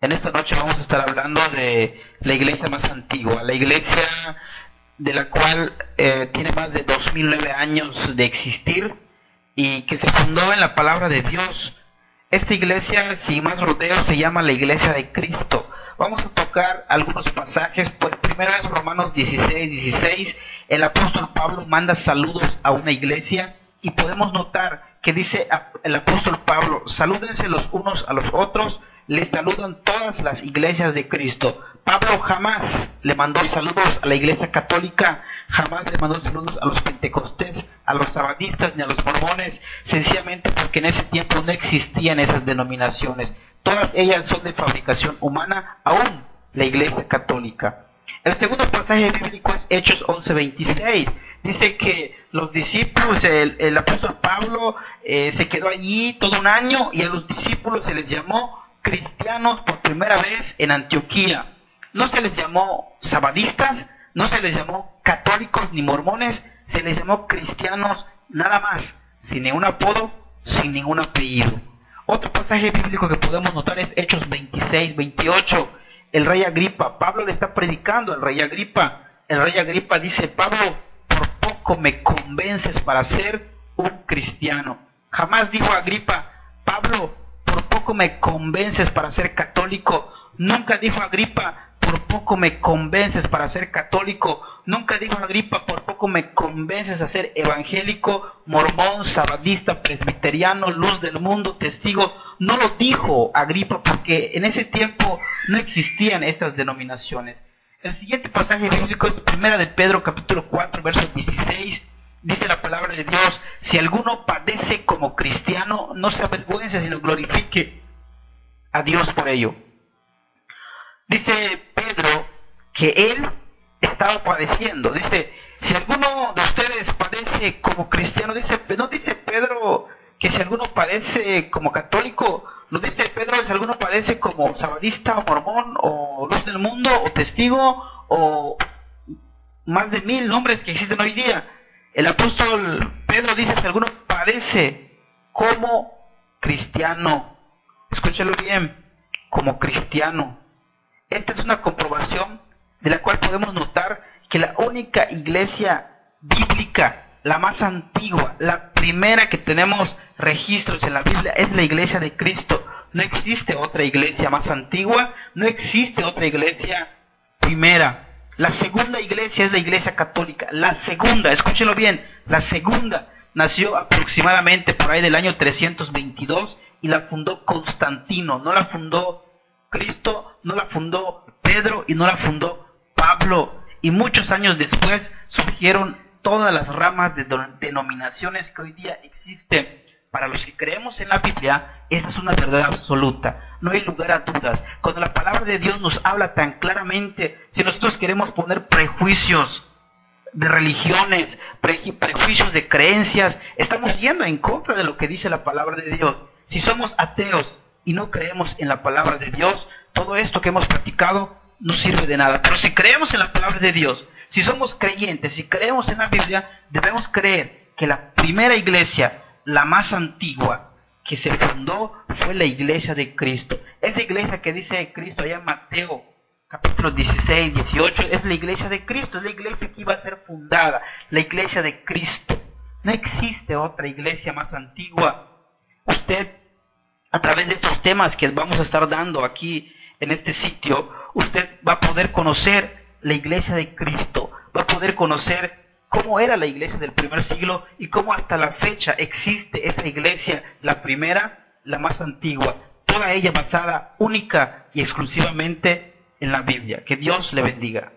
En esta noche vamos a estar hablando de la iglesia más antigua, la iglesia de la cual tiene más de 2009 años de existir y que se fundó en la palabra de Dios. Esta iglesia, sin más rodeos, se llama la iglesia de Cristo. Vamos a tocar algunos pasajes. Pues primero es Romanos 16:16. El apóstol Pablo manda saludos a una iglesia y podemos notar que dice el apóstol Pablo: salúdense los unos a los otros. Les saludan todas las iglesias de Cristo. Pablo jamás le mandó saludos a la iglesia católica, jamás le mandó saludos a los pentecostés, a los sabadistas ni a los mormones, sencillamente porque en ese tiempo no existían esas denominaciones. Todas ellas son de fabricación humana, aún la iglesia católica. El segundo pasaje bíblico es Hechos 11:26. Dice que los discípulos, el apóstol Pablo se quedó allí todo un año y a los discípulos se les llamó cristianos por primera vez en Antioquía. No se les llamó sabadistas, no se les llamó católicos ni mormones, se les llamó cristianos nada más, sin ningún apodo, sin ningún apellido. Otro pasaje bíblico que podemos notar es Hechos 26:28. El rey Agripa, Pablo le está predicando al rey Agripa. El rey Agripa dice: Pablo, por poco me convences para ser un cristiano. Jamás dijo Agripa: Pablo, por poco me convences para ser católico. Nunca dijo Agripa: por poco me convences para ser católico. Nunca dijo Agripa: por poco me convences a ser evangélico, mormón, sabadista, presbiteriano, luz del mundo, testigo. No lo dijo Agripa porque en ese tiempo no existían estas denominaciones. El siguiente pasaje bíblico es 1 de Pedro capítulo 4 verso 16. Dice la palabra de Dios: si alguno padece como cristiano, no se avergüence, sino glorifique a Dios por ello. Dice Pedro que él estaba padeciendo. Dice: si alguno de ustedes padece como cristiano, no dice Pedro que si alguno padece como católico, no dice Pedro si alguno padece como sabadista o mormón o luz del mundo o testigo o más de 1000 nombres que existen hoy día. El apóstol Pedro dice: si alguno padece como cristiano. Escúchalo bien, como cristiano. Esta es una comprobación de la cual podemos notar que la única iglesia bíblica, la más antigua, la primera que tenemos registros en la Biblia, es la iglesia de Cristo. No existe otra iglesia más antigua, no existe otra iglesia primera. La segunda iglesia es la iglesia católica. La segunda, escúchelo bien, la segunda nació aproximadamente por ahí del año 322 y la fundó Constantino. No la fundó Cristo, no la fundó Pedro y no la fundó Pablo. Y muchos años después surgieron todas las ramas de denominaciones que hoy día existen. Para los que creemos en la Biblia, esta es una verdad absoluta. No hay lugar a dudas. Cuando la palabra de Dios nos habla tan claramente, si nosotros queremos poner prejuicios de religiones, prejuicios de creencias, estamos yendo en contra de lo que dice la palabra de Dios. Si somos ateos y no creemos en la palabra de Dios, todo esto que hemos practicado no sirve de nada. Pero si creemos en la palabra de Dios, si somos creyentes, si creemos en la Biblia, debemos creer que la primera iglesia, la más antigua que se fundó, fue la iglesia de Cristo. Esa iglesia que dice Cristo allá en Mateo capítulo 16, 18, es la iglesia de Cristo, es la iglesia que iba a ser fundada, la iglesia de Cristo. No existe otra iglesia más antigua. Usted, a través de estos temas que vamos a estar dando aquí en este sitio, usted va a poder conocer la iglesia de Cristo, va a poder conocer cómo era la iglesia del primer siglo y cómo hasta la fecha existe esa iglesia, la primera, la más antigua, toda ella basada única y exclusivamente en la Biblia. Que Dios le bendiga.